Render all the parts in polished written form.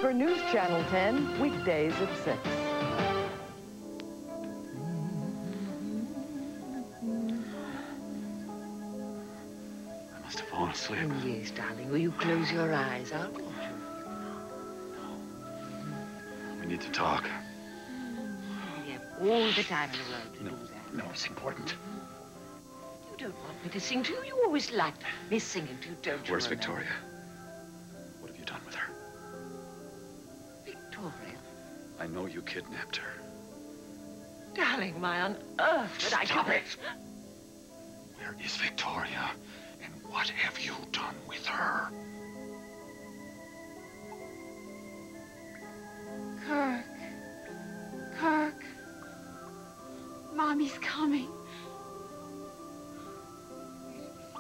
for News Channel 10, weekdays at 6. I must have fallen asleep. Yes, darling. Will you close your eyes? I'll watch you. We need to talk. We have all the time in the world to do that. No, it's important. You don't want me to sing to you. You always liked me singing to you, don't you? Where's remember? Victoria? What have you done with her? Victoria? I know you kidnapped her. Darling, why on earth did I... Stop it! Where is Victoria? And what have you done with her? Kirk. Mommy's coming.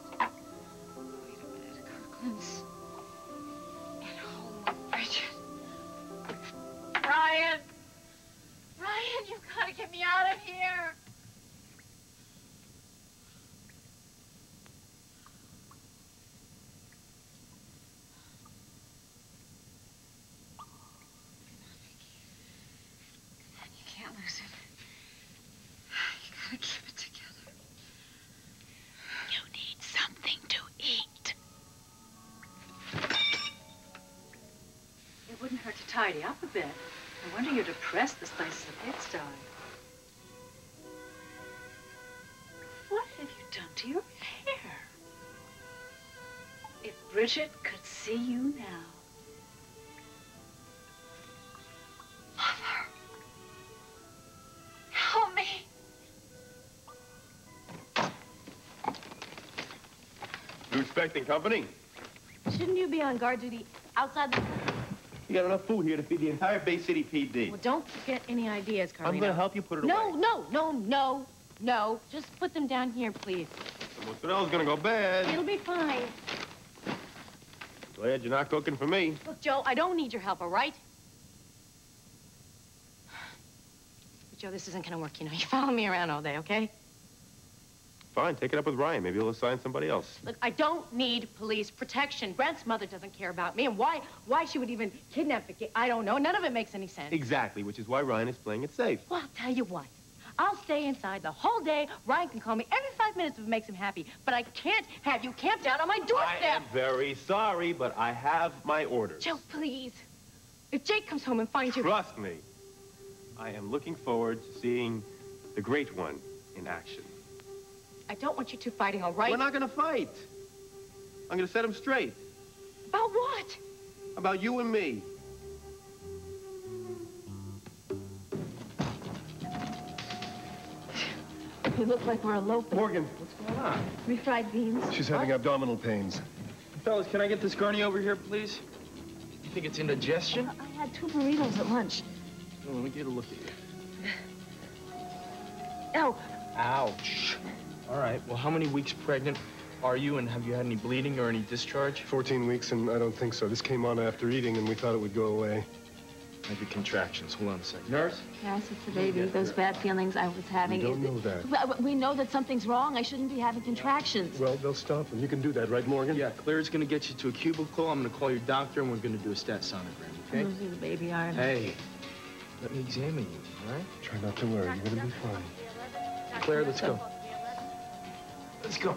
Wait a minute, Kirkland's at home. Bridget. Ryan, you've got to get me out of here. You can't lose it. You gotta keep it together. You need something to eat. It wouldn't hurt to tidy up a bit. No wonder you're depressed this place is a pigsty. What have you done to your hair? If Bridget could see you now. Mother. Help me. You expecting company? Shouldn't you be on guard duty outside the... You got enough food here to feed the entire Bay City PD. Well, don't get any ideas, Carlino. I'm going to help you put it away. No. Just put them down here, please. The mozzarella's going to go bad. It'll be fine. Glad you're not cooking for me. Look, Joe, I don't need your help, all right? But, Joe, this isn't going to work, you know. You follow me around all day, okay? Fine, take it up with Ryan. Maybe he'll assign somebody else. Look, I don't need police protection. Brent's mother doesn't care about me, and why she would even kidnap Vicky, I don't know. None of it makes any sense. Exactly, which is why Ryan is playing it safe. Well, I'll tell you what. I'll stay inside the whole day. Ryan can call me every 5 minutes if it makes him happy. But I can't have you camped out on my doorstep. I am very sorry, but I have my orders. Joe, please. If Jake comes home and finds you... Trust me. I am looking forward to seeing the Great One in action. I don't want you two fighting, all right? We're not going to fight. I'm going to set him straight. About what? About you and me. We look like we're eloping. Morgan, what's going on? Refried beans. She's having abdominal pains. Fellas, can I get this gurney over here, please? You think it's indigestion? I had 2 burritos at lunch. Oh, let me get a look at you. Ow. Ouch. All right, well, how many weeks pregnant are you, and have you had any bleeding or any discharge? 14 weeks, and I don't think so. This came on after eating, and we thought it would go away. Maybe contractions. Hold on a second. Nurse? Yes, it's the baby. Those bad feelings I was having. We don't know that. Well, we know that something's wrong. I shouldn't be having contractions. Well, they'll stop them. You can do that, right, Morgan? Yeah, Claire's going to get you to a cubicle. I'm going to call your doctor, and we're going to do a stat sonogram, okay? I'm losing the baby arm. Hey, let me examine you, all right? Try not to worry. You're going to be fine. Claire, let's go. Let's go.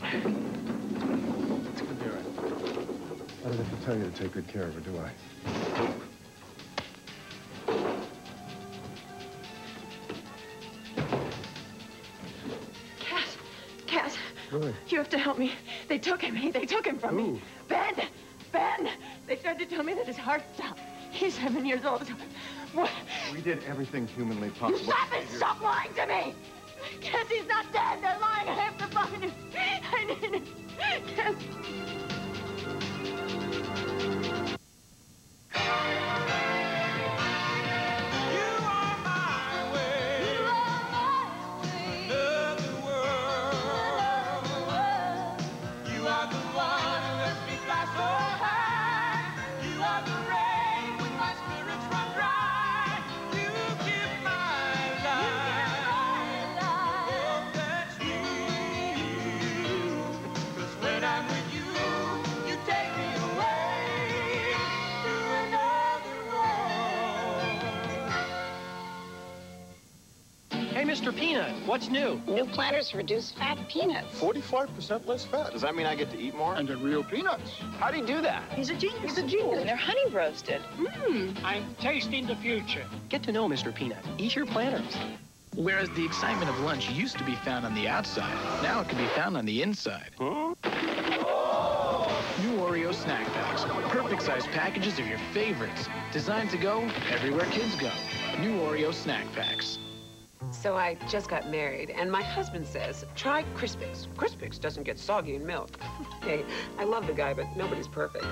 It's going to be all right. I don't have to tell you to take good care of her, do I? Cass, Good. you have to help me. They took him. They took him from me. Ben! They tried to tell me that his heart stopped. He's 7 years old. What? We did everything humanly You possible. stop it! Stop lying to me! Cass, he's not dead. They're lying. I have to find him. I need him. Cass. When I'm with you Mr. Peanut, what's new? New platters reduce fat peanuts. 45% less fat. Does that mean I get to eat more? And they're real peanuts. How do you do that? He's a genius. He's a genius. And they're honey roasted. I'm tasting the future. Get to know Mr. Peanut. Eat your planters. Whereas the excitement of lunch used to be found on the outside, now it can be found on the inside. Huh? New Oreo snack packs. Perfect size packages of your favorites. Designed to go everywhere kids go. New Oreo snack packs. So I just got married, and my husband says, try Crispix. Crispix doesn't get soggy in milk. Hey, I love the guy, but nobody's perfect.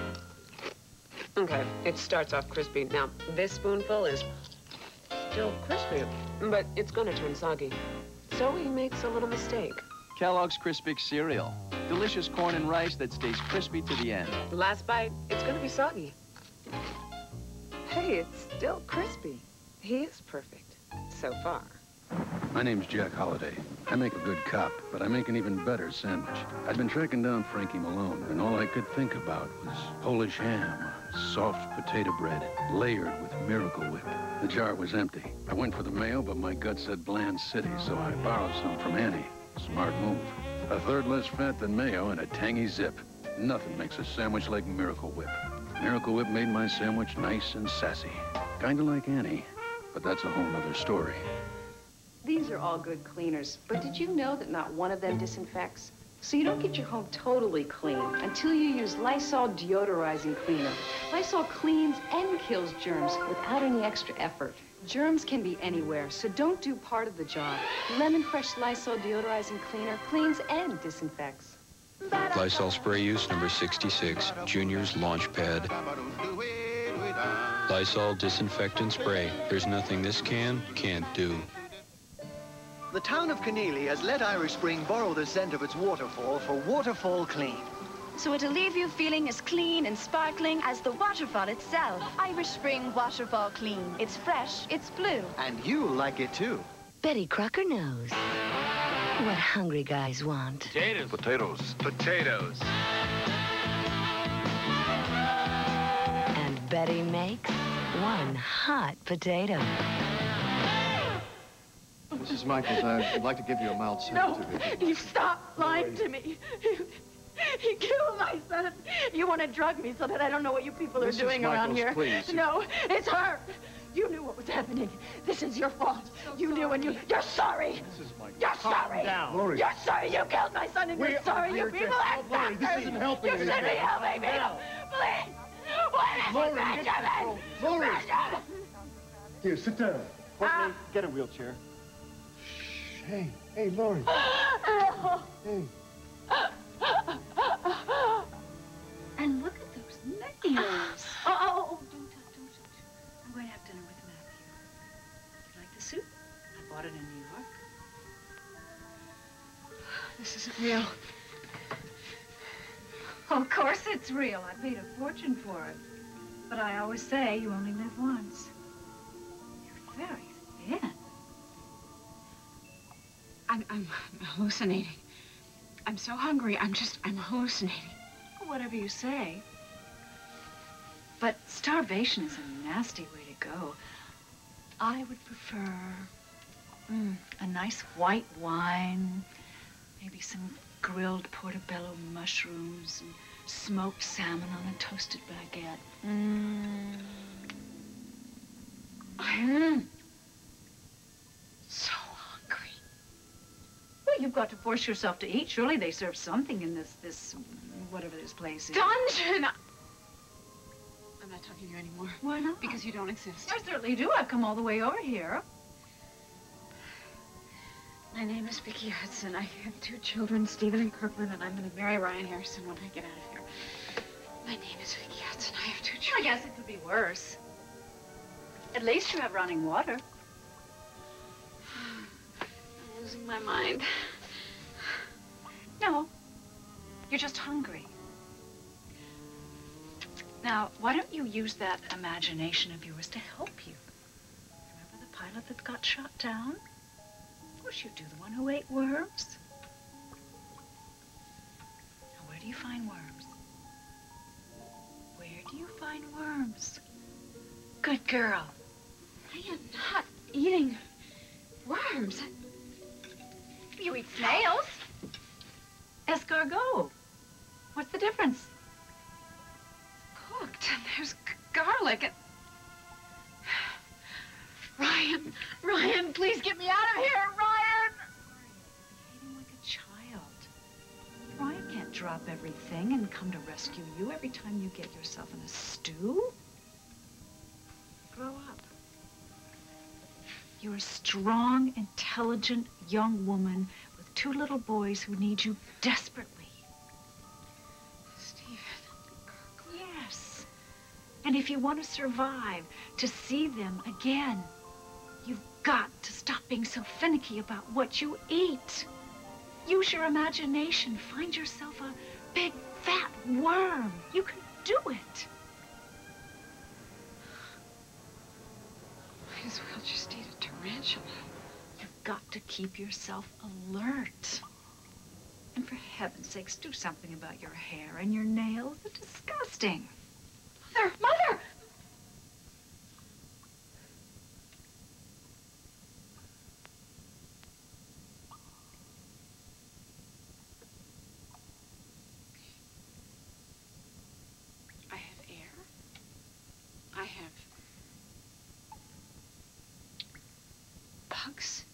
Okay, it starts off crispy. Now, this spoonful is still crispy, but it's gonna turn soggy. So he makes a little mistake. Kellogg's Crispix cereal. Delicious corn and rice that stays crispy to the end. Last bite, it's gonna be soggy. Hey, it's still crispy. He is perfect, so far. My name's Jack Holliday. I make a good cop, but I make an even better sandwich. I'd been tracking down Frankie Malone, and all I could think about was Polish ham, soft potato bread, layered with Miracle Whip. The jar was empty. I went for the mayo, but my gut said Bland City, so I borrowed some from Annie. Smart move. A third less fat than mayo and a tangy zip. Nothing makes a sandwich like Miracle Whip. Miracle Whip made my sandwich nice and sassy. Kinda like Annie, but that's a whole nother story. These are all good cleaners, but did you know that not one of them disinfects? So you don't get your home totally clean until you use Lysol deodorizing cleaner. Lysol cleans and kills germs without any extra effort. Germs can be anywhere, so don't do part of the job. Lemon Fresh Lysol deodorizing cleaner cleans and disinfects. Lysol spray use number 66, Junior's launch pad. Lysol disinfectant spray. There's nothing this can can't do. The town of Keneally has let Irish Spring borrow the scent of its waterfall for Waterfall Clean. So it'll leave you feeling as clean and sparkling as the waterfall itself. Irish Spring Waterfall Clean. It's fresh, it's blue. And you'll like it too. Betty Crocker knows what hungry guys want. Potatoes. Potatoes. Potatoes. And Betty makes one hot potato. Mrs. Michaels, I'd like to give you a mild sedative. No, you stop lying to me. You killed my son. You want to drug me so that I don't know what you people are doing around here. Please. No, it's her. You knew what was happening. This is your fault. You knew and you're sorry. You're sorry. Down. Lori. You're sorry you killed my son and you're sorry you people are Lori, this isn't helping You shouldn't be helping me. Please. What is Benjamin? Lori. Benjamin. Here, sit down. Courtney, get a wheelchair. Hey, hey, Lori. Hey. And look at those nails. Oh, don't. I'm going to have dinner with Matthew. You like the soup? I bought it in New York. This isn't real. Oh, of course it's real. I paid a fortune for it. But I always say you only live once. You're very thin. I'm hallucinating. I'm so hungry, I'm hallucinating. Whatever you say. But starvation is a nasty way to go. I would prefer a nice white wine, maybe some grilled portobello mushrooms and smoked salmon on a toasted baguette. So hungry. Well, you've got to force yourself to eat. Surely they serve something in this whatever this place is. Dungeon! I'm not talking to you anymore. Why not? Because you don't exist. I certainly do. I've come all the way over here. My name is Vicki Hudson. I have 2 children, Stephen and Kirkland, and I'm going to marry Ryan Harrison when I get out of here. My name is Vicki Hudson. I have 2 children. I guess it could be worse. At least you have running water. I'm losing my mind. No, you're just hungry. Now, why don't you use that imagination of yours to help you? Remember the pilot that got shot down? Of course you do, the one who ate worms. Now, where do you find worms? Where do you find worms? Good girl. I am not eating worms. You eat snails. Escargot. What's the difference? Cooked, and there's garlic. And... Ryan, please get me out of here, Ryan! Behaving like a child. Ryan can't drop everything and come to rescue you every time you get yourself in a stew. Grow up. You're a strong, intelligent young woman with 2 little boys who need you desperately. Stephen. Yes. And if you want to survive, to see them again, you've got to stop being so finicky about what you eat. Use your imagination. Find yourself a big, fat worm. You can do it. Might as well just eat a tarantula. You've got to keep yourself alert. And for heaven's sakes, do something about your hair and your nails. They're disgusting. Mother! I have air. I have bugs.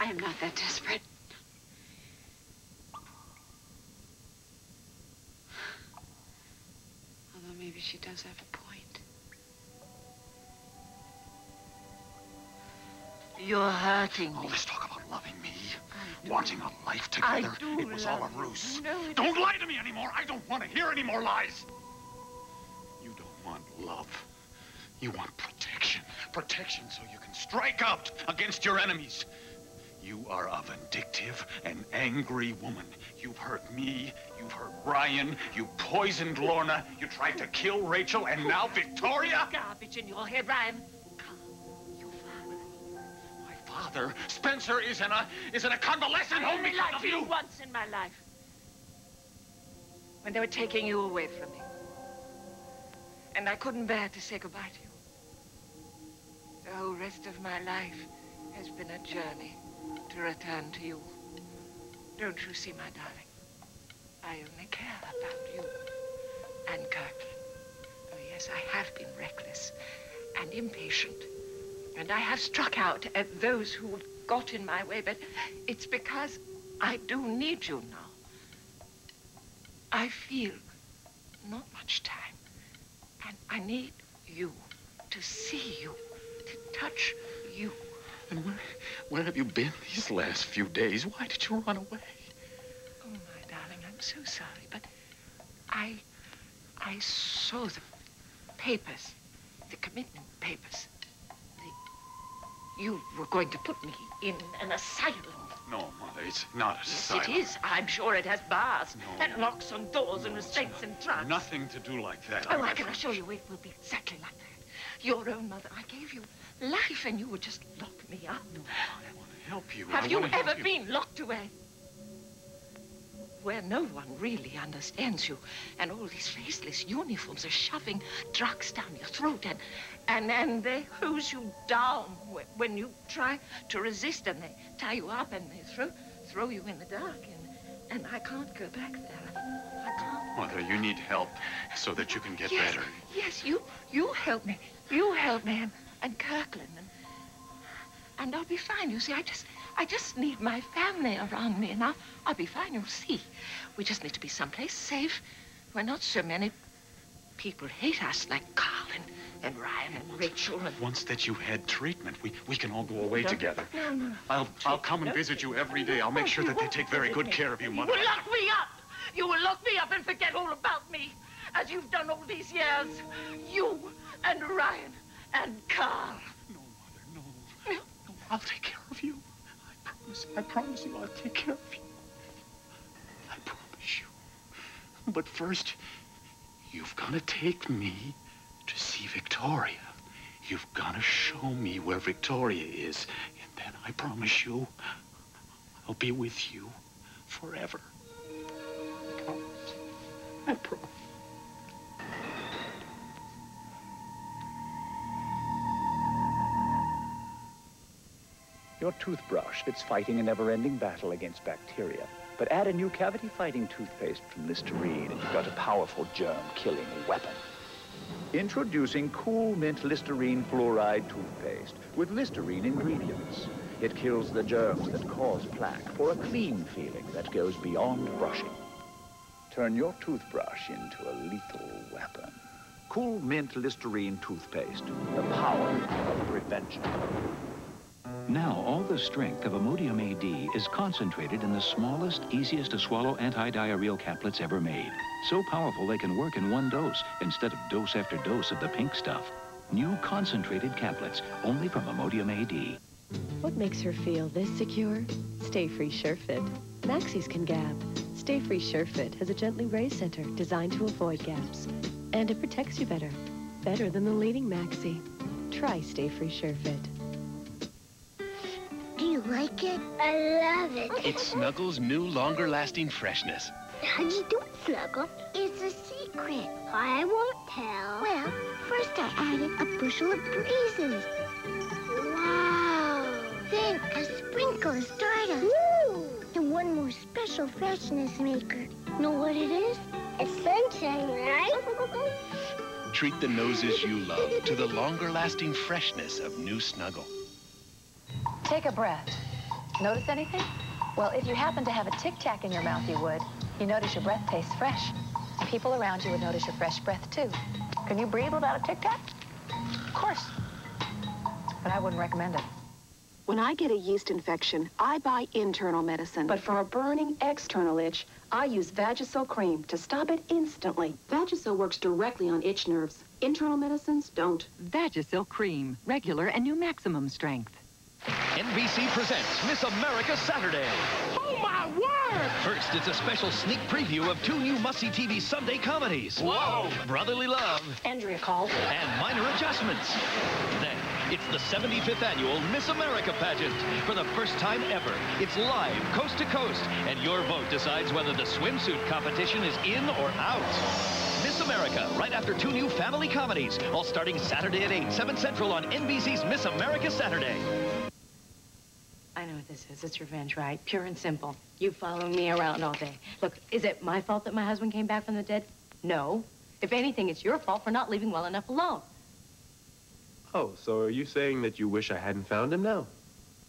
I am not that desperate. Although maybe she does have a point. You're hurting me. All this talk about loving me, wanting a life together, it was all a ruse. No, Don't lie to me anymore. I don't want to hear any more lies. You don't want love. You want protection. Protection so you can strike out against your enemies. You are a vindictive and angry woman. You've hurt me, you've hurt Ryan, you poisoned Lorna, you tried to kill Rachel, and now Victoria? Garbage in your head, Ryan. Father, Spencer is in a convalescent home because I of liked you you. once in my life. When they were taking you away from me. And I couldn't bear to say goodbye to you. The whole rest of my life has been a journey to return to you. Don't you see, my darling? I only care about you and Kirkland. Oh, yes, I have been reckless and impatient. And I have struck out at those who got in my way, but it's because I do need you now. I feel not much time, and I need you to see you, to touch you. And where have you been these last few days? Why did you run away? Oh, my darling, I'm so sorry, but I saw the papers, the commitment papers. You were going to put me in an asylum. No, Mother, it's not a Yes, asylum. it is. I'm sure it has bars and locks on doors and restraints and trunks. Nothing to do like that. Oh, I can assure you it will be exactly like that. Your own mother, I gave you life and you would just lock me up. No, I want to help you. Have you ever been locked away? Where no one really understands you, and all these faceless uniforms are shoving drugs down your throat, and they hose you down when you try to resist, and they tie you up and they throw you in the dark, and I can't go back there. I can't. Mother, you need help so that you can get better. Yes, you help me. You help me, and Kirkland, and I'll be fine. You see, I just need my family around me, and I'll be fine, you'll see. We just need to be someplace safe where not so many people hate us like Carl and Ryan and Rachel. And... Once that you've had treatment, we can all go away No, together. No. I'll come and visit you every day. I'll make sure that they take very good care of you, Mother. You will lock me up! You will lock me up and forget all about me, as you've done all these years. You and Ryan and Carl. No, Mother, no. No, I'll take care of you. I promise you I'll take care of you. I promise you. But first, you've got to take me to see Victoria. You've got to show me where Victoria is. And then I promise you, I'll be with you forever. I promise. I promise. Your toothbrush, it's fighting a never-ending battle against bacteria. But add a new cavity-fighting toothpaste from Listerine, and you've got a powerful germ-killing weapon. Introducing Cool Mint Listerine Fluoride Toothpaste with Listerine ingredients. It kills the germs that cause plaque for a clean feeling that goes beyond brushing. Turn your toothbrush into a lethal weapon. Cool Mint Listerine Toothpaste, the power of prevention. Now, all the strength of Imodium AD is concentrated in the smallest, easiest to swallow anti-diarrheal caplets ever made. So powerful they can work in one dose instead of dose after dose of the pink stuff. New concentrated caplets, only from Imodium AD. What makes her feel this secure? Stay Free SureFit. Maxis can gap. Stay Free SureFit has a gently raised center designed to avoid gaps. And it protects you better. Better than the leading Maxi. Try Stay Free SureFit. Do you like it? I love it. It's Snuggles' new, longer-lasting freshness. How'd you do it, Snuggle? It's a secret. I won't tell. Well, first I added a bushel of raisins. Wow. Then a sprinkle of stardust. Woo! And one more special freshness maker. Know what it is? It's sunshine, right? Treat the noses you love to the longer-lasting freshness of new Snuggle. Take a breath. Notice anything? Well, if you happen to have a tic-tac in your mouth, you would. You notice your breath tastes fresh. People around you would notice your fresh breath, too. Can you breathe without a tic-tac? Of course. But I wouldn't recommend it. When I get a yeast infection, I buy internal medicine. But for a burning external itch, I use Vagisil cream to stop it instantly. Vagisil works directly on itch nerves. Internal medicines don't. Vagisil cream, regular and new maximum strength. NBC presents Miss America Saturday. Oh, my word! First, it's a special sneak preview of 2 new must-see TV Sunday comedies. Whoa! Brotherly Love. Andrea called. And Minor Adjustments. Then, it's the 75th annual Miss America pageant. For the first time ever, it's live, coast to coast, and your vote decides whether the swimsuit competition is in or out. Miss America, right after 2 new family comedies, all starting Saturday at 8, 7 Central on NBC's Miss America Saturday. I know what this is. It's revenge, right? Pure and simple. You following me around all day. Look, is it my fault that my husband came back from the dead? No. If anything, it's your fault for not leaving well enough alone. Oh, so are you saying that you wish I hadn't found him now?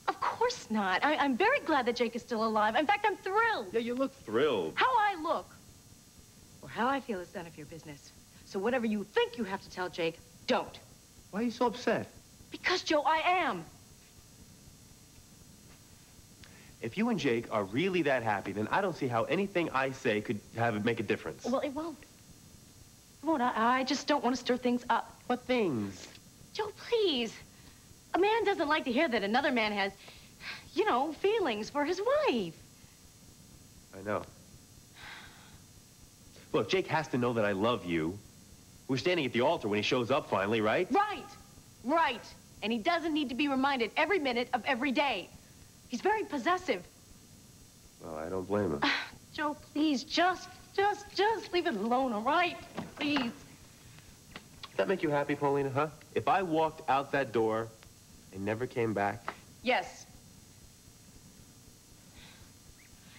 Of course not. I'm very glad that Jake is still alive. In fact, I'm thrilled. Yeah, you look thrilled. How I look, or how I feel is none of your business. So whatever you think you have to tell Jake, don't. Why are you so upset? Because, Joe, I am. If you and Jake are really that happy, then I don't see how anything I say could make a difference. Well, it won't. It won't. I just don't want to stir things up. What things? Joe, please. A man doesn't like to hear that another man has, you know, feelings for his wife. I know. Look, Jake has to know that I love you. We're standing at the altar when he shows up finally, right? Right. Right. And he doesn't need to be reminded every minute of every day. He's very possessive. Well, I don't blame him. Joe, please, just leave it alone, all right? Please. Does that make you happy, Paulina, huh? If I walked out that door and never came back? Yes.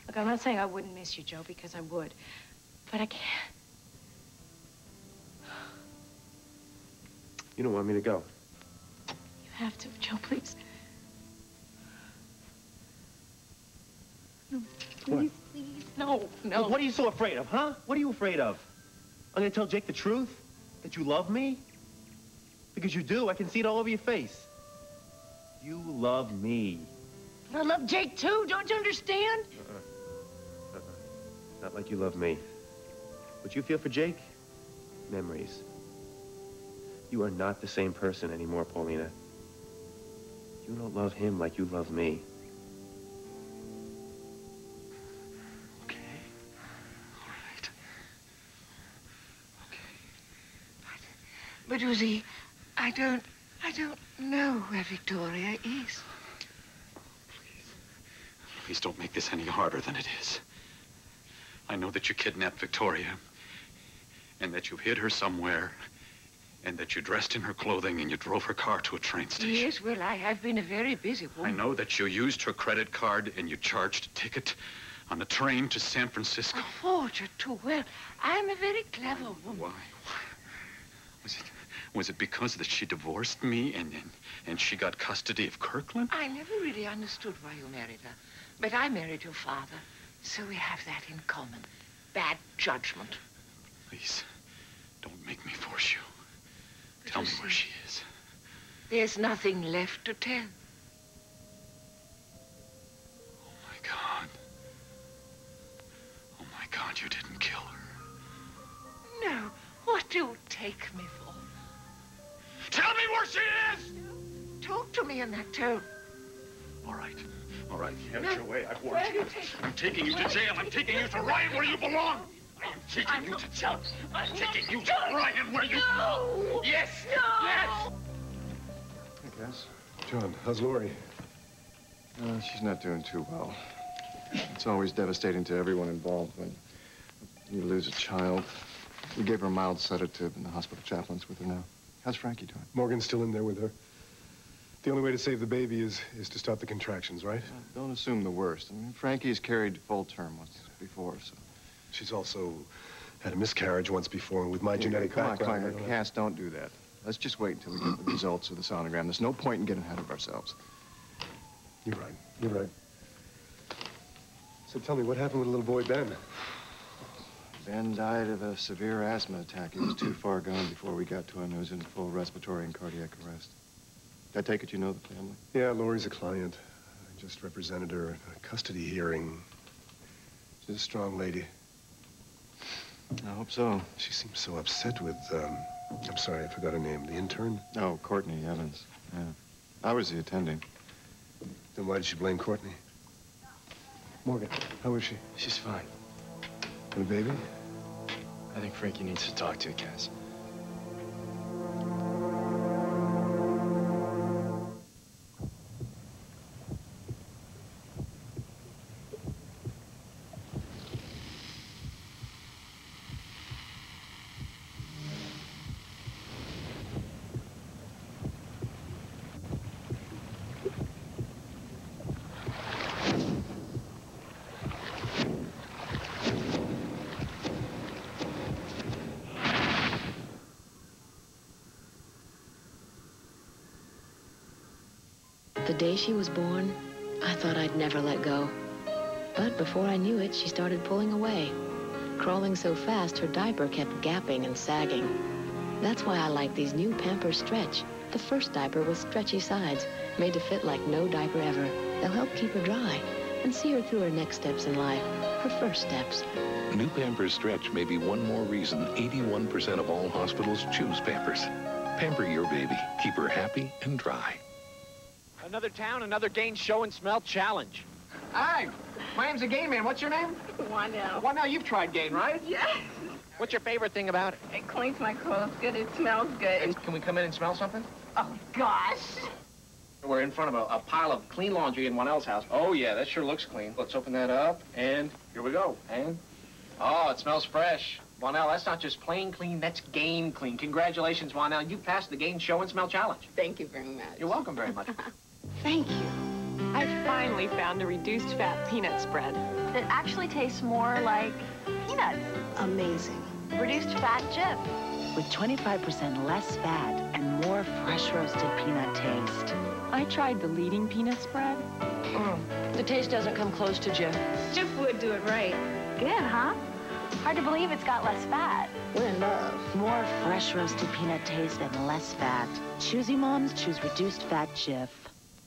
Look, I'm not saying I wouldn't miss you, Joe, because I would. But I can't. You don't want me to go. You have to, Joe, please. No, please, please. No, no. Look, what are you so afraid of, huh? What are you afraid of? I'm gonna tell Jake the truth? That you love me? Because you do. I can see it all over your face. You love me. I love Jake, too. Don't you understand? Not like you love me. What you feel for Jake? Memories. You are not the same person anymore, Paulina. You don't love him like you love me. Okay. All right. Okay. But you see, I don't know where Victoria is. Please don't make this any harder than it is. I know that you kidnapped Victoria and that you hid her somewhere And that you dressed in her clothing and you drove her car to a train station. Yes, well, I've been a very busy woman. I know that you used her credit card and you charged a ticket on a train to San Francisco. A forger, too. Well, I'm a very clever woman. Why? Was it because that she divorced me and she got custody of Kirkland? I never really understood why you married her. But I married your father, so we have that in common. Bad judgment. Please, don't make me force you. Tell me where she is. There's nothing left to tell. Oh, my God. Oh, my God, you didn't kill her. No. What do you take me for? Tell me where she is! Talk to me in that tone. All right. All right. Get your way. I've warned you. I'm taking you to jail. I'm taking you to Ryan where you belong. I am taking you to jail. I'm taking you to Ryan where you belong. Yes. Yes. Hey, Cass. John, how's Lori? She's not doing too well. It's always devastating to everyone involved when you lose a child. We gave her a mild sedative, and the hospital chaplain's with her now. How's Frankie doing? Morgan's still in there with her. The only way to save the baby is to stop the contractions, right? Don't assume the worst. I mean, Frankie has carried full term once before, so... She's also had a miscarriage once before with my genetic background. Come on, Cass, don't do that. Let's just wait until we get the results of the sonogram. There's no point in getting ahead of ourselves. You're right. You're right. So tell me, what happened with little boy Ben? Ben died of a severe asthma attack. He was too far gone before we got to him. He was in full respiratory and cardiac arrest. I take it you know the family? Yeah, Lori's a client. I just represented her at a custody hearing. She's a strong lady. I hope so. She seems so upset with, I'm sorry, I forgot her name. The intern? Oh, Courtney Evans. Yeah. I was the attending. Then why did she blame Courtney? Morgan, how is she? She's fine. And the baby? I think Frankie needs to talk to you, Cass. The day she was born, I thought I'd never let go. But before I knew it, she started pulling away. Crawling so fast, her diaper kept gapping and sagging. That's why I like these new Pampers Stretch. The first diaper with stretchy sides, made to fit like no diaper ever. They'll help keep her dry and see her through her next steps in life, her first steps. New Pampers Stretch may be one more reason 81% of all hospitals choose Pampers. Pamper your baby. Keep her happy and dry. Another town, another Gain Show and Smell Challenge. Hi, my name's the Gain Man. What's your name? Juanelle. Juanelle, you've tried Gain, right? Yes. What's your favorite thing about it? It cleans my clothes good. It smells good. Can we come in and smell something? Oh, gosh. We're in front of a pile of clean laundry in Juanelle's house. Oh, yeah, that sure looks clean. Let's open that up, and here we go. And, oh, it smells fresh. Juanelle, that's not just plain clean, that's Gain clean. Congratulations, Juanelle. You passed the Gain Show and Smell Challenge. Thank you very much. You're welcome very much. Thank you. I finally found a reduced fat peanut spread that actually tastes more like peanuts. Amazing. Reduced fat Jif. With 25% less fat and more fresh roasted peanut taste. I tried the leading peanut spread. The taste doesn't come close to Jif. Jif would do it right. Good, huh? Hard to believe it's got less fat. We're in love. More fresh roasted peanut taste and less fat. Choosy moms choose reduced fat Jif.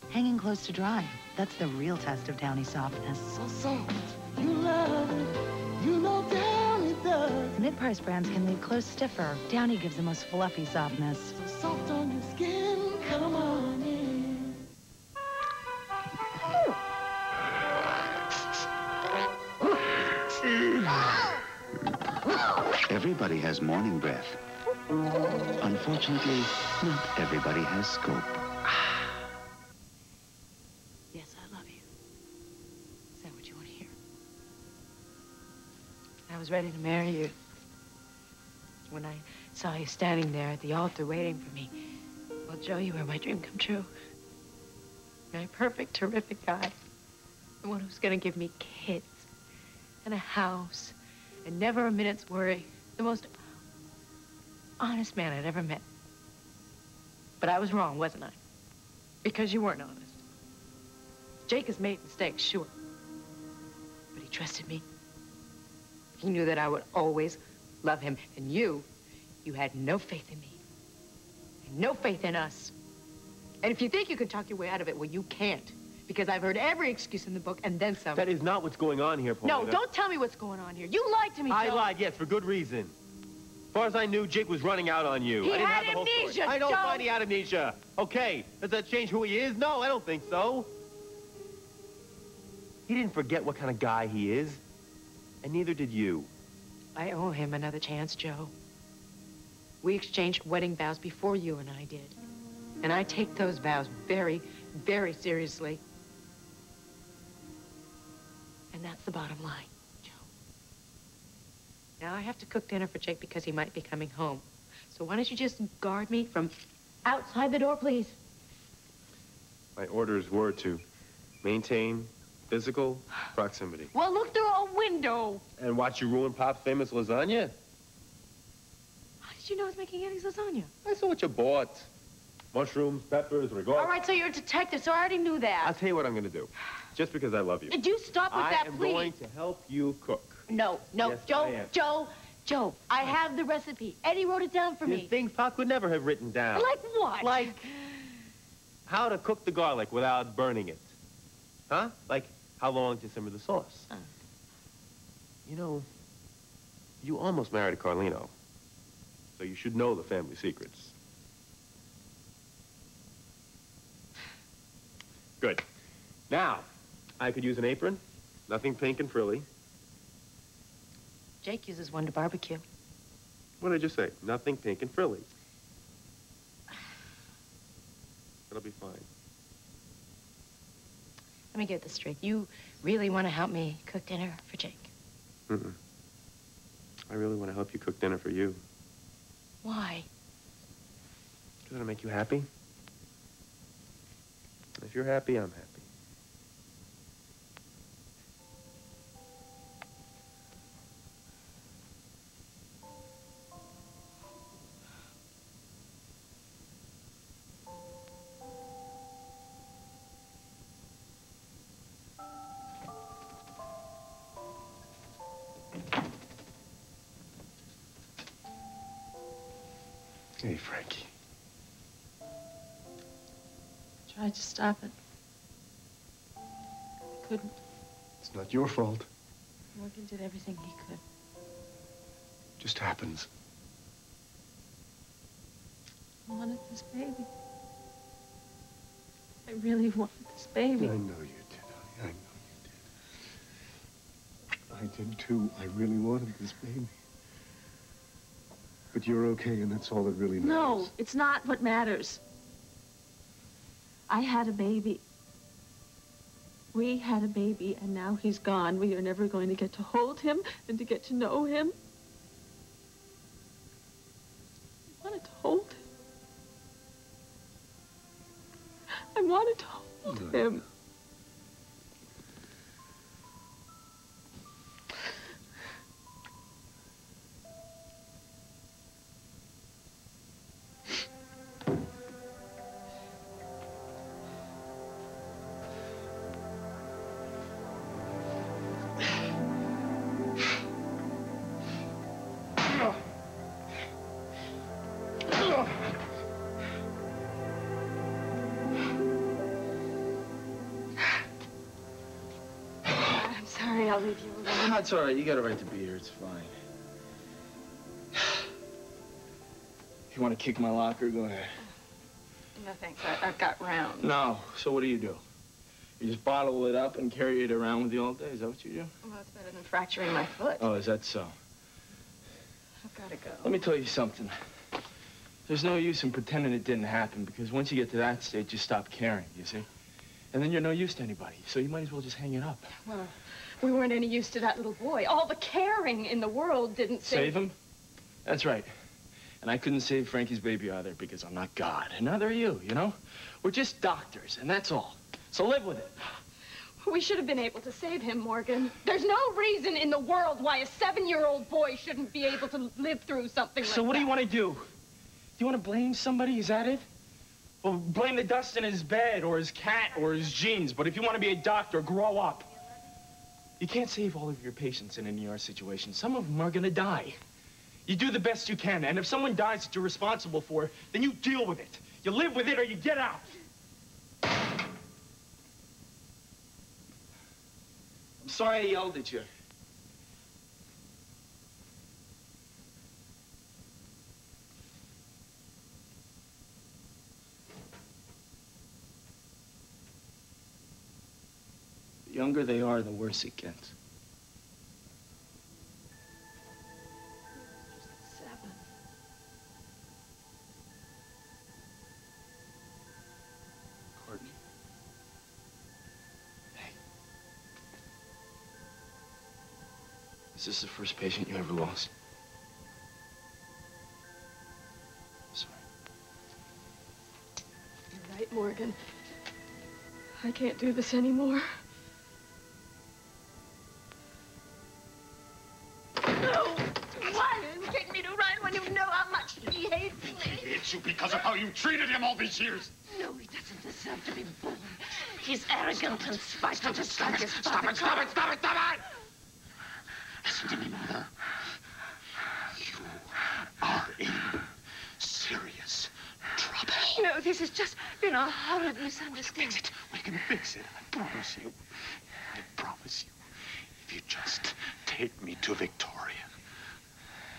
Hanging close to dry. That's the real test of Downy softness. So soft, you love it. You know Downy does. Mid-price brands can leave clothes stiffer. Downy gives the most fluffy softness. So soft on your skin, come on in. Everybody has morning breath. Unfortunately, not everybody has scope. Yes, I love you. Is that what you want to hear? I was ready to marry you. when I saw you standing there at the altar waiting for me. Well, Joe, you were my dream come true. My perfect, terrific guy. The one who's gonna give me kids and a house and never a minute's worry. The most honest man I'd ever met. But I was wrong, wasn't I? Because you weren't honest. Jake has made mistakes, sure. But he trusted me. He knew that I would always love him. And you had no faith in me. And no faith in us. And if you think you can talk your way out of it, well, you can't. Because I've heard every excuse in the book and then some. That is not what's going on here, Paulina. No, don't tell me what's going on here. You lied to me, Joe. I lied, yes, for good reason. As far as I knew, Jake was running out on you. He I didn't had have the whole story. amnesia, I don't Joe. find he had amnesia. Okay, does that change who he is? No, I don't think so. He didn't forget what kind of guy he is, and neither did you. I owe him another chance, Joe. We exchanged wedding vows before you and I did. And I take those vows very, very seriously. And that's the bottom line, Joe. Now I have to cook dinner for Jake because he might be coming home. So why don't you just guard me from outside the door, please? My orders were to maintain physical proximity. Well, look through a window. And watch you ruin Pop's famous lasagna? How did you know I was making Eddie's lasagna? I saw what you bought. Mushrooms, peppers, ricotta. All right, so you're a detective, so I already knew that. I'll tell you what I'm going to do. Just because I love you. Did you stop with that, please? I am going to help you cook. No, Yes, I am. Joe, I have the recipe. Eddie wrote it down for me. There's things Pop could never have written down. Like what? Like how to cook the garlic without burning it. Huh? Like how long to simmer the sauce. You know, you almost married a Carlino. So you should know the family secrets. Good. Now, I could use an apron. Nothing pink and frilly. Jake uses one to barbecue. What did I just say? Nothing pink and frilly. It'll be fine. Let me get this straight. You really want to help me cook dinner for Jake? Mm-mm. I really want to help you cook dinner for you. Why? Because it'll make you happy. If you're happy, I'm happy. Hey, Frankie. Tried to stop it. I couldn't. It's not your fault. Morgan did everything he could. Just happens. I wanted this baby. I really wanted this baby. I know you did, honey. I know you did. I did, too. I really wanted this baby. But you're okay, and that's all that really matters. No, it's not what matters. I had a baby. We had a baby, and now he's gone. We are never going to get to hold him and to get to know him. I wanted to hold him. I wanted to hold him. I'll leave you alone. No, it's all right. You got a right to be here. It's fine. You want to kick my locker? Go ahead. No, thanks. I've got round. No. So what do? You just bottle it up and carry it around with you all day? Is that what you do? Well, it's better than fracturing my foot. Oh, is that so? I've got to go. Let me tell you something. There's no use in pretending it didn't happen, because once you get to that stage, you stop caring, you see? And then you're no use to anybody, so you might as well just hang it up. Well, we weren't any use to that little boy. All the caring in the world didn't Save him? That's right. And I couldn't save Frankie's baby either because I'm not God. And neither are you, you know? We're just doctors, and that's all. So live with it. We should have been able to save him, Morgan. There's no reason in the world why a 7-year-old boy shouldn't be able to live through something like that. So what do you want to do? Do you want to blame somebody? Is that it? Well, blame the dust in his bed, or his cat, or his jeans. But if you want to be a doctor, grow up. You can't save all of your patients in an ER situation. Some of them are going to die. You do the best you can, and if someone dies that you're responsible for, then you deal with it. You live with it or you get out. I'm sorry I yelled at you. The younger they are, the worse it gets. Is this the first patient you ever lost? Sorry. You're right, Morgan. I can't do this anymore. No! Why didn't you take me to Ryan when you know how much he hates me? He hates you because of how you treated him all these years. No, he doesn't deserve to be born. He's arrogant and spiteful just like his father. Stop it, stop it, stop it, stop it! Listen to me, Mother. You are in serious trouble. No, this has just been a horrid misunderstanding. Fix it. We can fix it. I promise you. I promise you. If you just take me to Victoria.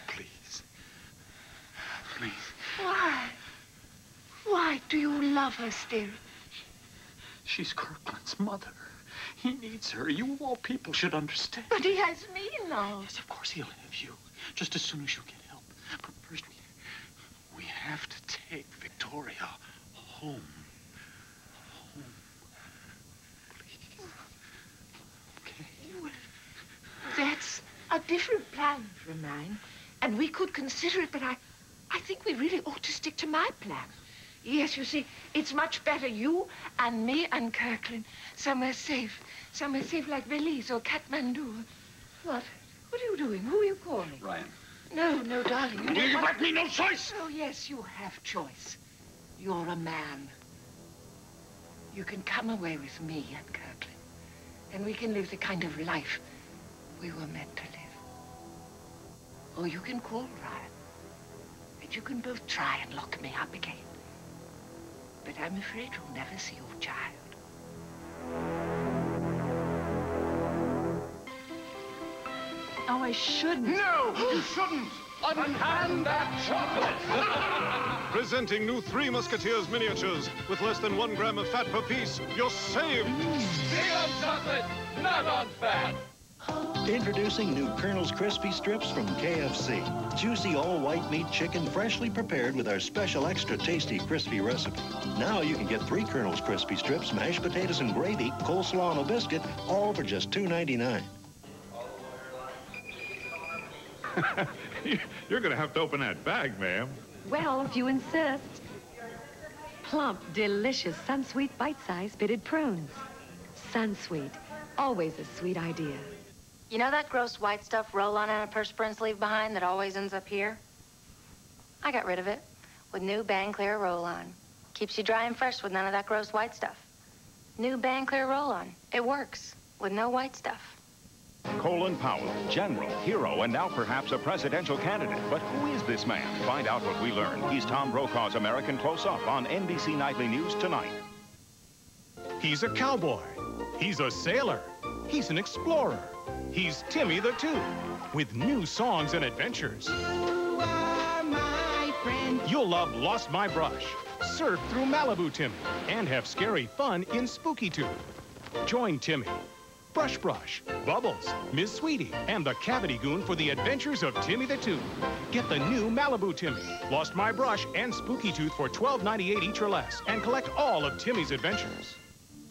Please. Please. Why? Why do you love her still? She's Kirkland's mother. He needs her. You, of all people, should understand. But he has me now. Yes, of course he'll have you. Just as soon as you get help. But first, we have to take Victoria home. Home. Please. Okay? Well, that's a different plan from mine. And we could consider it, but I think we really ought to stick to my plan. Yes, you see, it's much better you and me and Kirkland somewhere safe. Somewhere safe like Belize or Kathmandu. What? What are you doing? Who are you calling? Ryan. No, darling. You left me no choice. Oh, yes, you have choice. You're a man. You can come away with me and Kirkland. And we can live the kind of life we were meant to live. Or you can call Ryan. And you can both try and lock me up again. But I'm afraid you'll never see your child. Oh, I shouldn't. No, you shouldn't. Unhand that chocolate. Presenting new Three Musketeers miniatures. With less than 1 gram of fat per piece, you're saved. Big on chocolate, not on fat. Introducing new Colonel's Crispy Strips from KFC. Juicy all-white meat chicken freshly prepared with our special extra tasty crispy recipe. Now you can get 3 Colonel's Crispy Strips, mashed potatoes and gravy, coleslaw and a biscuit, all for just $2.99. You're going to have to open that bag, ma'am. Well, if you insist. Plump, delicious Sunsweet bite-sized bitted prunes. Sunsweet, always a sweet idea. You know that gross white stuff roll-on antiperspirants leave behind that always ends up here? I got rid of it with new Bang Clear Roll-On. Keeps you dry and fresh with none of that gross white stuff. New Bang Clear Roll-On. It works with no white stuff. Colin Powell, general, hero, and now perhaps a presidential candidate. But who is this man? Find out what we learn. He's Tom Brokaw's American Close-Up on NBC Nightly News tonight. He's a cowboy. He's a sailor. He's an explorer. He's Timmy the Two, with new songs and adventures. You are my friend. You'll love Lost My Brush, surf through Malibu Timmy, and have scary fun in Spooky Tooth. Join Timmy, Brush, Bubbles, Miss Sweetie, and the Cavity Goon for the adventures of Timmy the Two. Get the new Malibu Timmy, Lost My Brush, and Spooky Tooth for $12.98 each or less, and collect all of Timmy's adventures.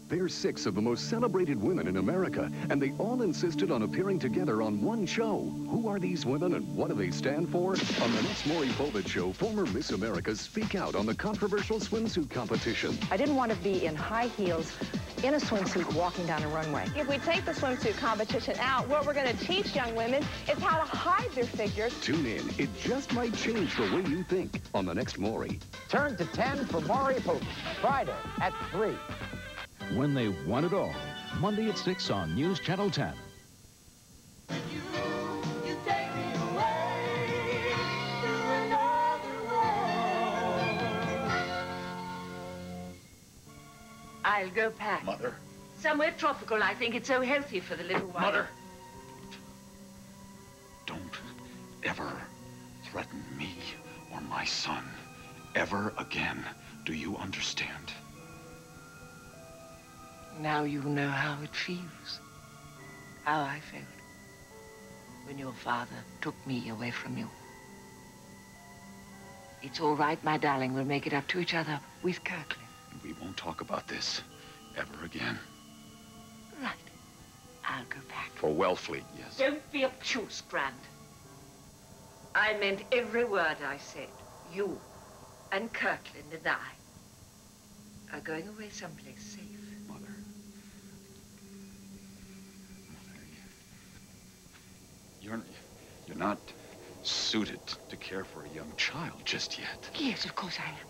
They're 6 of the most celebrated women in America, and they all insisted on appearing together on one show. Who are these women and what do they stand for? On the next Maury Povich Show, former Miss Americas speak out on the controversial swimsuit competition. I didn't want to be in high heels in a swimsuit walking down a runway. If we take the swimsuit competition out, what we're going to teach young women is how to hide their figures. Tune in. It just might change the way you think on the next Maury. Turn to 10 for Maury Povich, Friday at 3. When they want it all. Monday at 6 on News Channel 10. I'll go back. Mother. Somewhere tropical. I think it's so healthy for the little one. Mother. Don't ever threaten me or my son ever again. Do you understand? Now you know how it feels. How I felt when your father took me away from you. It's all right, my darling. We'll make it up to each other with Kirkland. We won't talk about this ever again. Right. I'll go back. For Wellfleet, yes. Don't be obtuse, Grant. I meant every word I said. You and Kirkland and I are going away someplace safe. You're not suited to care for a young child just yet. Yes, of course I am.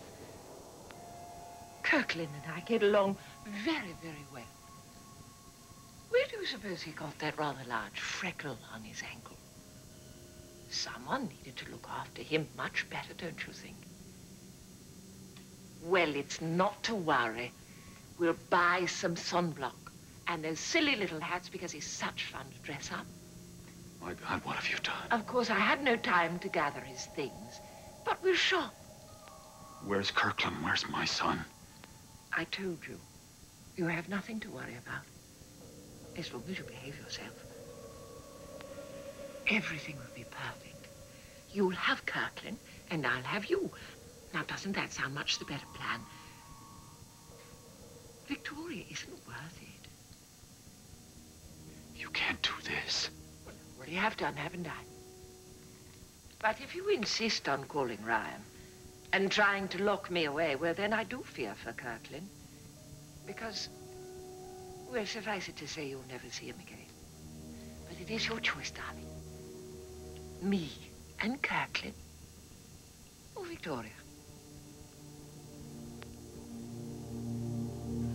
Kirkland and I get along very, very well. Where do you suppose he got that rather large freckle on his ankle? Someone needed to look after him much better, don't you think? Well, it's not to worry. We'll buy some sunblock and those silly little hats because he's such fun to dress up. My God, what have you done? Of course, I had no time to gather his things, but we'll shop. Where's Kirkland? Where's my son? I told you, you have nothing to worry about, as long as you behave yourself. Everything will be perfect. You'll have Kirkland, and I'll have you. Now, doesn't that sound much the better plan? Victoria isn't worth it. You can't do this. Well, you have done, haven't I? But if you insist on calling Ryan and trying to lock me away, well, then I do fear for Kirkland. Because, well, suffice it to say, you'll never see him again. But it is your choice, darling. Me and Kirkland, or Victoria.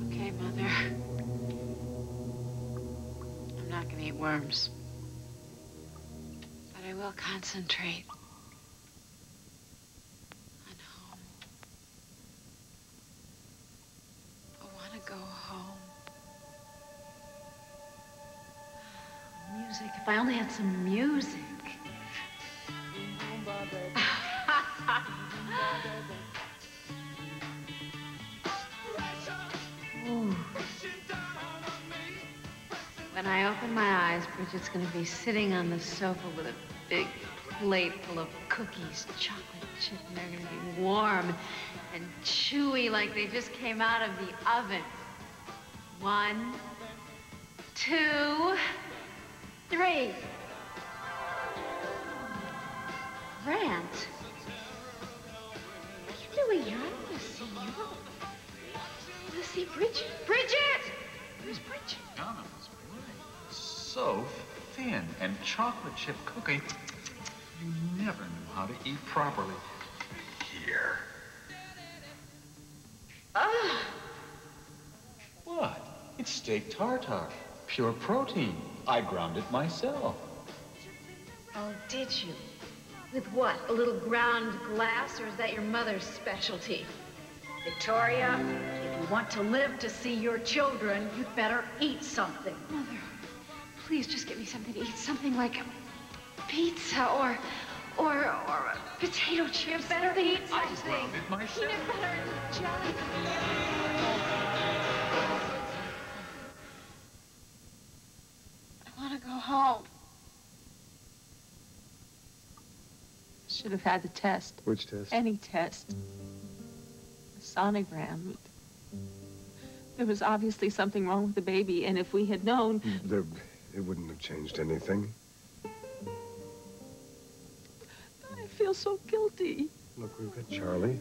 Okay, Mother. I'm not gonna eat worms. But I will concentrate on home. I want to go home. Music. If I only had some music. Ooh. When I open my eyes, Bridget's gonna be sitting on the sofa with a big plate full of cookies, chocolate chip, and they're gonna be warm and chewy like they just came out of the oven. 1, 2, 3. Grant, what are you doing here? I don't want to see you. I want to see Bridget. Bridget! Where's Bridget? Donna was right. So thin and chocolate chip cookie. You never knew how to eat properly. Here. Ah! What? It's steak tartare. Pure protein. I ground it myself. Oh, did you? With what? A little ground glass, or is that your mother's specialty? Victoria, if you want to live to see your children, you'd better eat something. Mother, please just get me something to eat. Something like pizza or potato chips. Better eat something. I ground it myself. Peanut butter and jelly. I want to go home. Should have had the test. Which test? Any test. A sonogram. There was obviously something wrong with the baby, and if we had known... It wouldn't have changed anything. I feel so guilty. Look, we've got Charlie.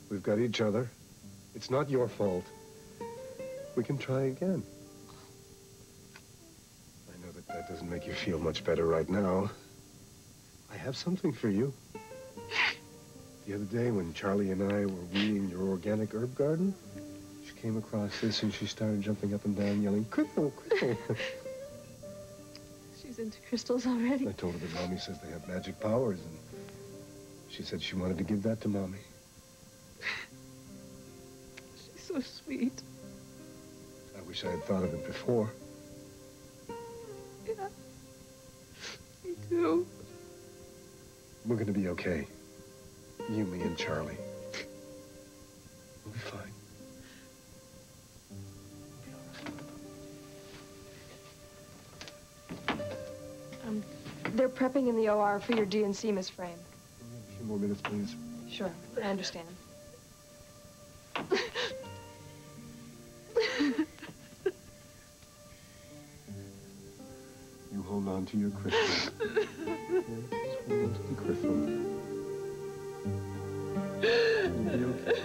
We've got each other. It's not your fault. We can try again. I know that doesn't make you feel much better right now. I have something for you. The other day when Charlie and I were weeding your organic herb garden, she came across this and she started jumping up and down yelling, "Crystal, Crystal." She's into crystals already. I told her that Mommy says they have magic powers, and she said she wanted to give that to Mommy. She's so sweet. I wish I had thought of it before. Yeah, me too. We're gonna be okay. You, me, and Charlie. We'll be fine. They're prepping in the OR for your DNC, Miss Frame. A few more minutes, please. Sure, I understand. You hold on to your crystal. Just hold on to the crystal. You'll be okay.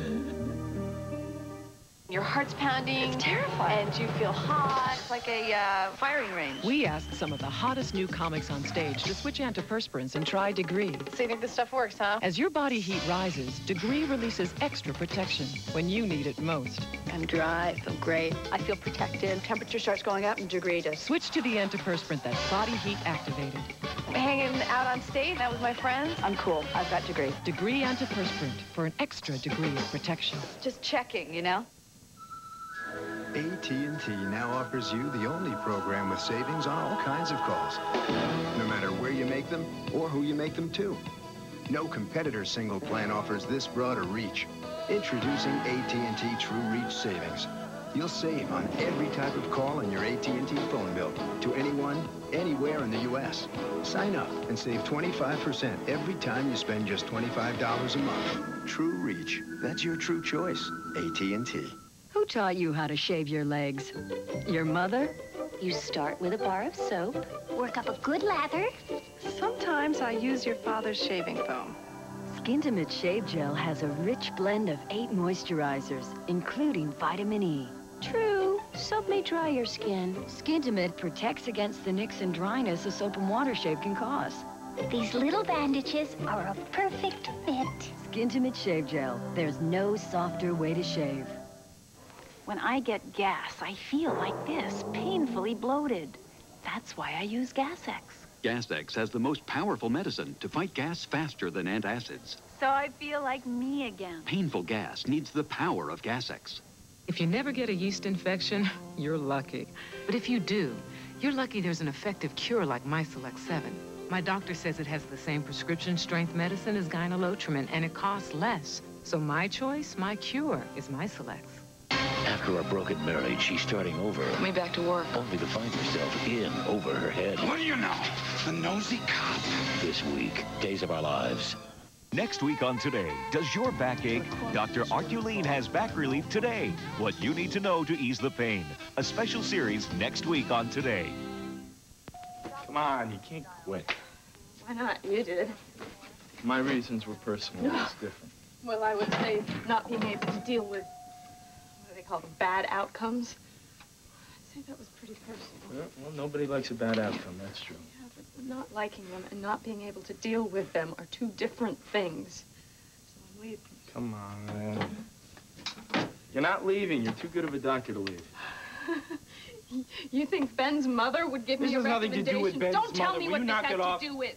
Your heart's pounding. It's terrifying. And you feel hot, like a firing range. We asked some of the hottest new comics on stage to switch antiperspirants and try Degree. So you think this stuff works, huh? As your body heat rises, Degree releases extra protection when you need it most. I'm dry, I feel great. I feel protected. Temperature starts going up and Degree does. Switch to the antiperspirant that's body heat activated. Hanging out on stage, that was my friends. I'm cool. I've got Degree. Degree antiperspirant for an extra degree of protection. Just checking, you know? AT&T now offers you the only program with savings on all kinds of calls, no matter where you make them or who you make them to. No competitor single plan offers this broader reach. Introducing AT&T True Reach Savings. You'll save on every type of call in your AT&T phone bill to anyone, anywhere in the U.S. Sign up and save 25% every time you spend just $25 a month. True Reach. That's your true choice. AT&T. Who taught you how to shave your legs? Your mother? You start with a bar of soap, work up a good lather. Sometimes I use your father's shaving foam. Skintimate Shave Gel has a rich blend of 8 moisturizers, including vitamin E. True, soap may dry your skin. Skintimate protects against the nicks and dryness a soap and water shave can cause. These little bandages are a perfect fit. Skintimate Shave Gel. There's no softer way to shave. When I get gas, I feel like this, painfully bloated. That's why I use Gas-X. Gas-X has the most powerful medicine to fight gas faster than antacids. So I feel like me again. Painful gas needs the power of Gas-X. If you never get a yeast infection, you're lucky. But if you do, you're lucky there's an effective cure like Myselect 7. My doctor says it has the same prescription strength medicine as Gyne-Lotrimin, and it costs less. So my choice, my cure, is Myselect. After a broken marriage, she's starting over. Me back to work. Only to find herself in over her head. What do you know? A nosy cop. This week, Days of Our Lives. Next week on Today, does your back ache? Dr. Arculene has back relief today. What you need to know to ease the pain. A special series next week on Today. Come on, you can't quit. Why not? You did. My reasons were personal. It's different. Well, I would say not being able to deal with, what do they call them, bad outcomes. I'd say that was pretty personal. Well, nobody likes a bad outcome, that's true. Yeah, but not liking them and not being able to deal with them are two different things. So I'm leaving. Come on, man. You're not leaving. You're too good of a doctor to leave. You think Ben's mother would give me a recommendation? This has nothing to do with Ben's Don't tell mother. me Will what you this knock has it off? to do with.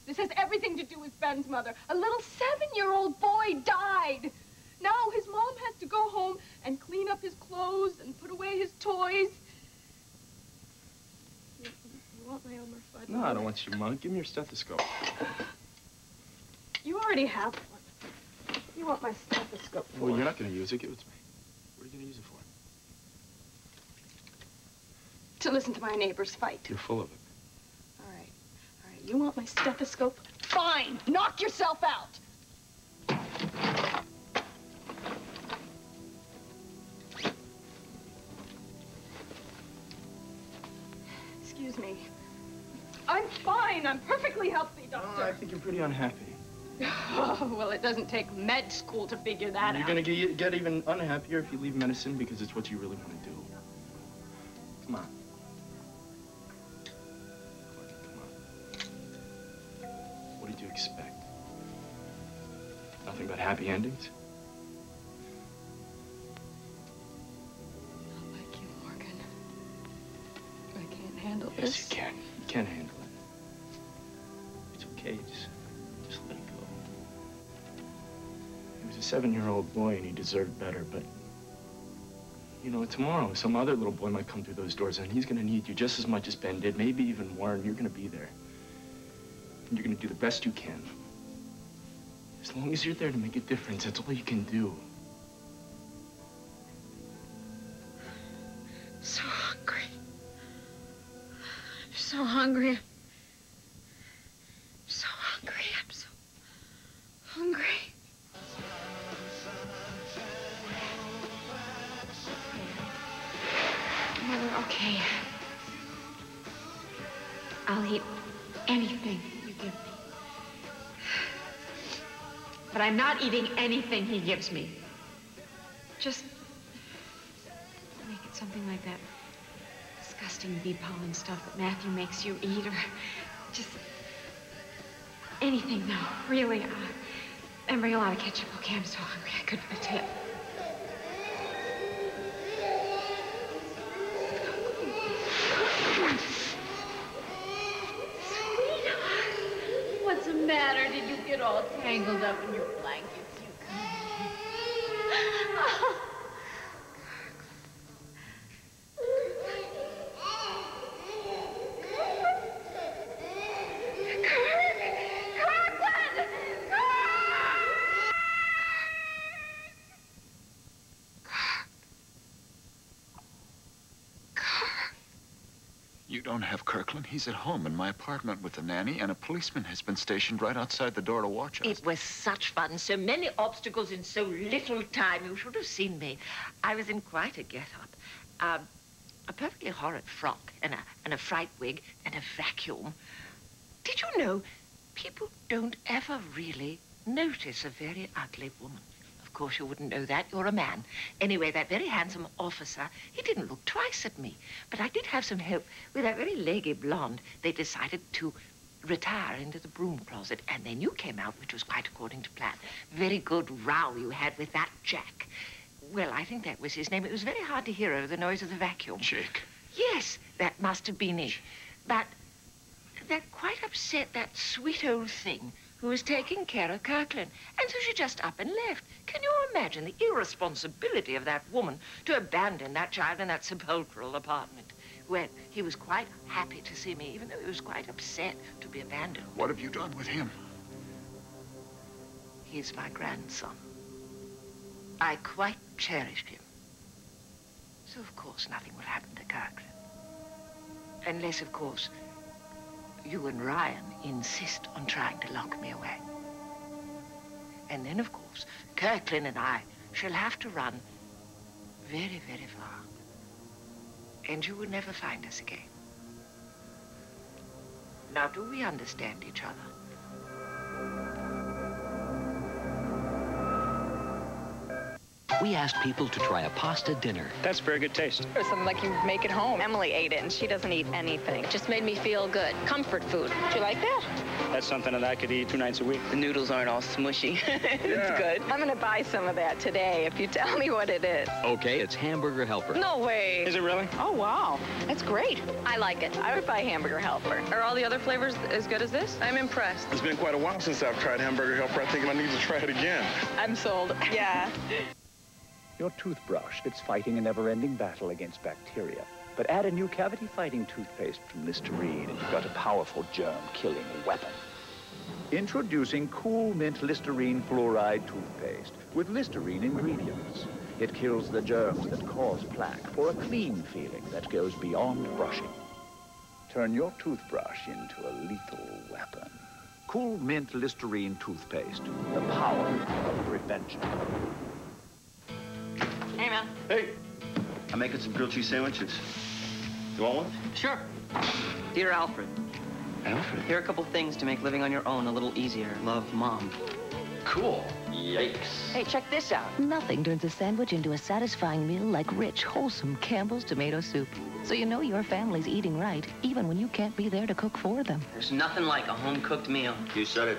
This has everything to do with Ben's mother. A little 7-year-old boy died. Now his mom has to go home and clean up his clothes and put away his toys. You want my Elmer Fudd? No, I don't want your mug. Give me your stethoscope. You already have one. You want my stethoscope for? Well, you're not going to use it. Give it to me. What are you going to use it for? To listen to my neighbors fight. You're full of it. All right. You want my stethoscope? Fine. Knock yourself out. I'm perfectly healthy, Doctor. Oh, I think you're pretty unhappy. Oh, well, it doesn't take med school to figure that You're out. gonna get even unhappier if you leave medicine because it's what you really want to do. Come on. What did you expect? Nothing but happy endings? Not like you, Morgan. I can't handle Yes, this. you can. You can handle it. It's okay. Just let it go. He was a 7-year-old boy and he deserved better, but you know, tomorrow some other little boy might come through those doors and he's gonna need you just as much as Ben did, maybe even more, and you're gonna be there. And you're gonna do the best you can. As long as you're there to make a difference, that's all you can do. I'm so hungry. I'm so hungry. I'm so hungry. I'm so hungry. Mother, okay. I'll eat anything you give me. But I'm not eating anything he gives me. Just make it something like that disgusting bee pollen stuff that Matthew makes you eat, or just anything, though, really. And bring a lot of ketchup, okay? I'm so hungry. I could for a tip. What's the matter? Did you get all tangled up in your blankets? You come. You don't have Kirkland. He's at home in my apartment with the nanny, and a policeman has been stationed right outside the door to watch us. It was such fun. So many obstacles in so little time. You should have seen me. I was in quite a get-up. A perfectly horrid frock and a fright wig and a vacuum. Did you know people don't ever really notice a very ugly woman? Of course, you wouldn't know that. You're a man. Anyway, that very handsome officer, he didn't look twice at me. But I did have some help with that very leggy blonde. They decided to retire into the broom closet, and then you came out, which was quite according to plan. Very good row you had with that Jack. Well, I think that was his name. It was very hard to hear over the noise of the vacuum. Jake? Yes, that must have been it. But that quite upset that sweet old thing who was taking care of Kirkland. And so she just up and left. Can you imagine the irresponsibility of that woman to abandon that child in that sepulchral apartment? Well, he was quite happy to see me, even though he was quite upset to be abandoned. What have you done with him? He's my grandson. I quite cherished him. So, of course, nothing will happen to Kirkland. Unless, of course, you and Ryan insist on trying to lock me away. And then, of course, Kirkland and I shall have to run very, very far. And you will never find us again. Now, do we understand each other? We asked people to try a pasta dinner. That's very good taste. Or something like you make at home. Emily ate it, and she doesn't eat anything. It just made me feel good. Comfort food. Do you like that? That's something that I could eat 2 nights a week. The noodles aren't all smushy. It's good. I'm going to buy some of that today if you tell me what it is. Okay, it's Hamburger Helper. No way. Is it really? Oh, wow. That's great. I like it. I would buy Hamburger Helper. Are all the other flavors as good as this? I'm impressed. It's been quite a while since I've tried Hamburger Helper. I think I need to try it again. I'm sold. Yeah. Your toothbrush, it's fighting a never-ending battle against bacteria. But add a new cavity-fighting toothpaste from Listerine, and you've got a powerful germ-killing weapon. Introducing Cool Mint Listerine Fluoride Toothpaste with Listerine ingredients. It kills the germs that cause plaque for a clean feeling that goes beyond brushing. Turn your toothbrush into a lethal weapon. Cool Mint Listerine Toothpaste, the power of prevention. Hey, man. Hey. I'm making some grilled cheese sandwiches. You want one? Sure. Dear Alfred, Alfred. Here are a couple things to make living on your own a little easier. Love, Mom. Cool. Yikes. Hey, check this out. Nothing turns a sandwich into a satisfying meal like rich, wholesome Campbell's tomato soup. So you know your family's eating right, even when you can't be there to cook for them. There's nothing like a home-cooked meal. You said it,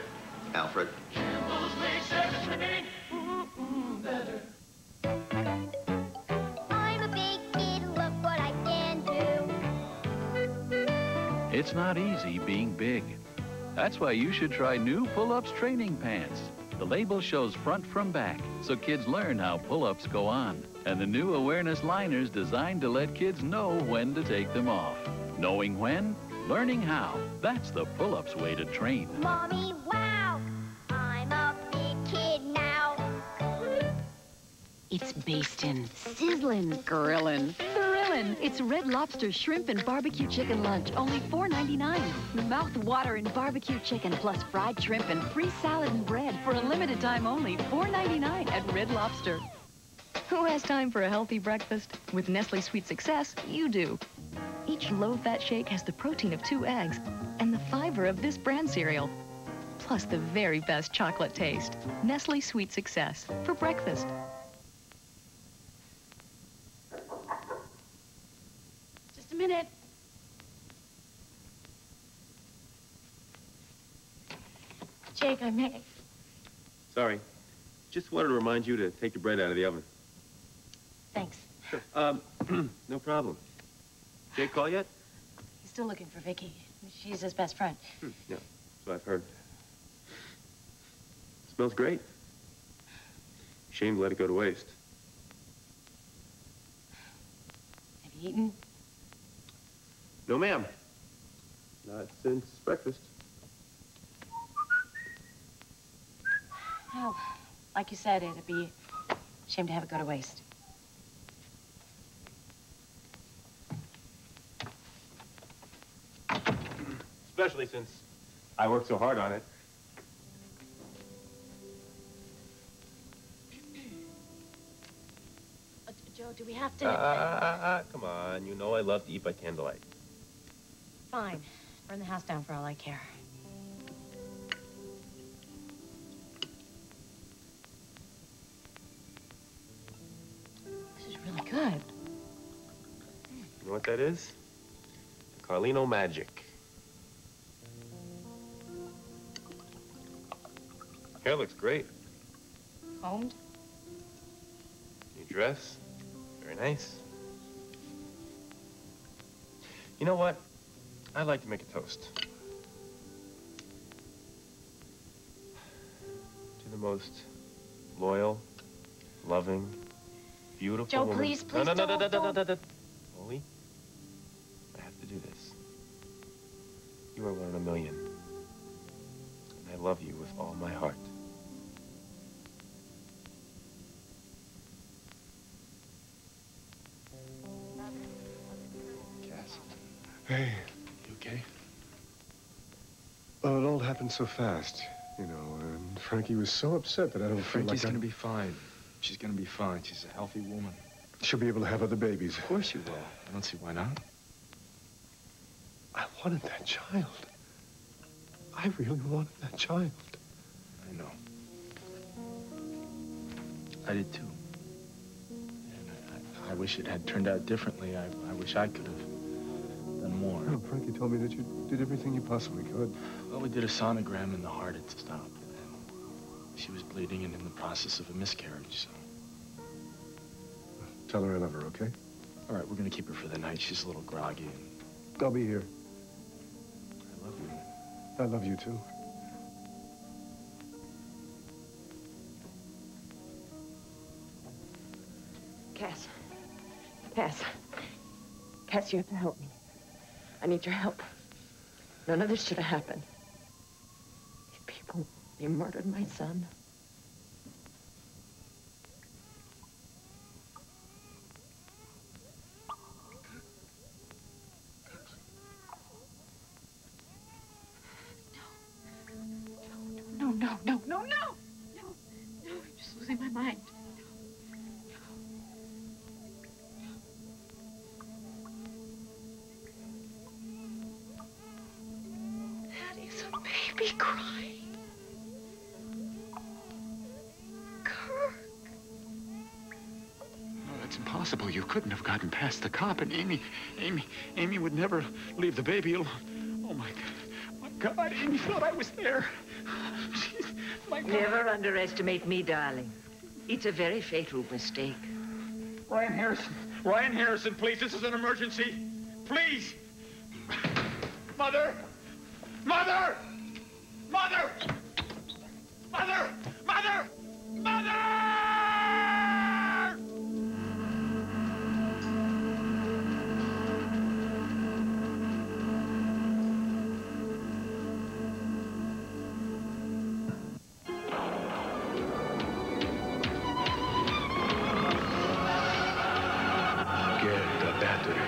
Alfred. Campbell's makes everything better. I'm a big kid, look what I can do. It's not easy being big. That's why you should try new Pull-Ups training pants. The label shows front from back, so kids learn how pull-ups go on. And the new awareness liners designed to let kids know when to take them off. Knowing when, learning how. That's the Pull-Ups way to train. Mommy, wow, I'm a big kid now. It's basting, sizzling, grillin', thrillin'. It's Red Lobster shrimp and barbecue chicken lunch, only $4.99. Mouth-watering barbecue chicken plus fried shrimp and free salad and bread for a limited time only, $4.99 at Red Lobster. Who has time for a healthy breakfast? With Nestle Sweet Success, you do. Each low-fat shake has the protein of 2 eggs and the fiber of this brand cereal, plus the very best chocolate taste. Nestle Sweet Success for breakfast. Just a minute. Jake, I may. Sorry. Just wanted to remind you to take the bread out of the oven. Thanks. Sure. No problem. Jake call yet? He's still looking for Vicky. She's his best friend. Yeah, so I've heard. Smells great. Shame to let it go to waste. Have you eaten? No, ma'am. Not since breakfast. Well, like you said, it'd be a shame to have it go to waste. Especially since I worked so hard on it. Joe, do we have to... Come on. You know I love to eat by candlelight. Fine. Burn the house down for all I care. This is really good. You know what that is? Carlino magic. Hair looks great. Combed? New dress. Very nice. You know what? I'd like to make a toast. To the most loyal, loving, beautiful Joe, woman. please, please No. don't. Molly, I have to do this. You are one in a million. And I love you with all my heart. Hey. You okay? Well, it all happened so fast, you know, and Frankie was so upset that I don't feel Frankie's like gonna be fine. She's gonna be fine. She's a healthy woman. She'll be able to have other babies. Of course you will. I don't see why not. I wanted that child. I really wanted that child. I know. I did too. And I wish it had turned out differently. I wish I could have done more. No, Frankie told me that you did everything you possibly could. Well, we did a sonogram and the heart had stopped. And she was bleeding and in the process of a miscarriage, so. Tell her I love her, okay? All right, we're gonna keep her for the night. She's a little groggy. I'll be here. I love you. I love you too. Cass. Cass, you have to help me. I need your help. None of this should have happened. These people, they murdered my son. No, I'm just losing my mind. crying? Kirk. No, that's impossible. You couldn't have gotten past the cop, and Amy would never leave the baby alone. Oh, my God, Amy thought I was there. Jeez, my God. Never underestimate me, darling. It's a very fatal mistake. Ryan Harrison, please, this is an emergency. Please. Mother! Mother! Mother! Mother! Mother! Mother! Get the battery.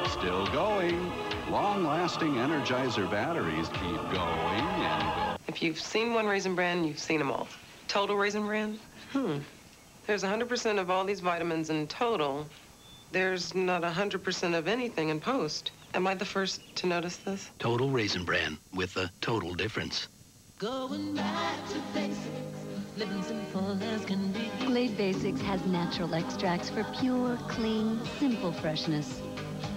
Still going. Long-lasting Energizer batteries keep going and going. If you've seen one Raisin Bran, you've seen them all. Total Raisin Bran? There's 100% of all these vitamins in total. There's not 100% of anything in Post. Am I the first to notice this? Total Raisin Bran with a total difference. Going back to basics, living simple as can be. Glade Basics has natural extracts for pure, clean, simple freshness.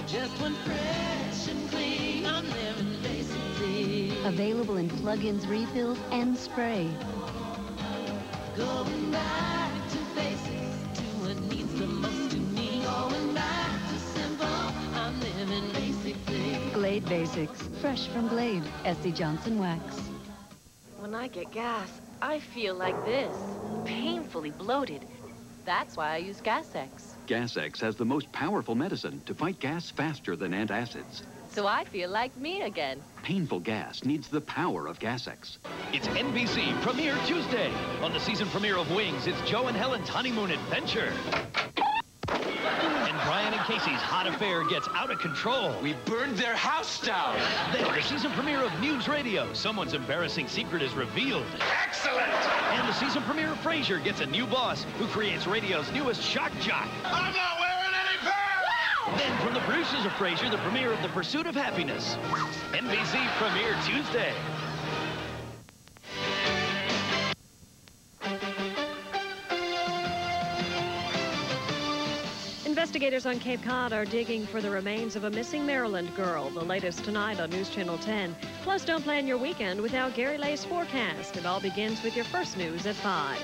Just one fresh and clean, I'm living basically. Available in plug-ins, refills, and spray. Going back to basics, to what needs the most to me. Going back to simple, I'm living basically. Glade Basics, fresh from Glade. S.C. Johnson Wax. When I get gas, I feel like this, painfully bloated. That's why I use Gas-X. Gas-X has the most powerful medicine to fight gas faster than antacids. So I feel like me again. Painful gas needs the power of Gas-X. It's NBC Premiere Tuesday. On the season premiere of Wings, it's Joe and Helen's honeymoon adventure. And Brian and Casey's hot affair gets out of control. We burned their house down. Then the season premiere of News Radio. Someone's embarrassing secret is revealed. Excellent! And the season premiere of Frasier gets a new boss who creates radio's newest shock jock. I'm not wearing any pants! Then from the producers of Frasier, the premiere of The Pursuit of Happiness. NBC Premiere Tuesday. Investigators on Cape Cod are digging for the remains of a missing Maryland girl. The latest tonight on News Channel 10. Plus, don't plan your weekend without Gary Lay's forecast. It all begins with your first news at 5.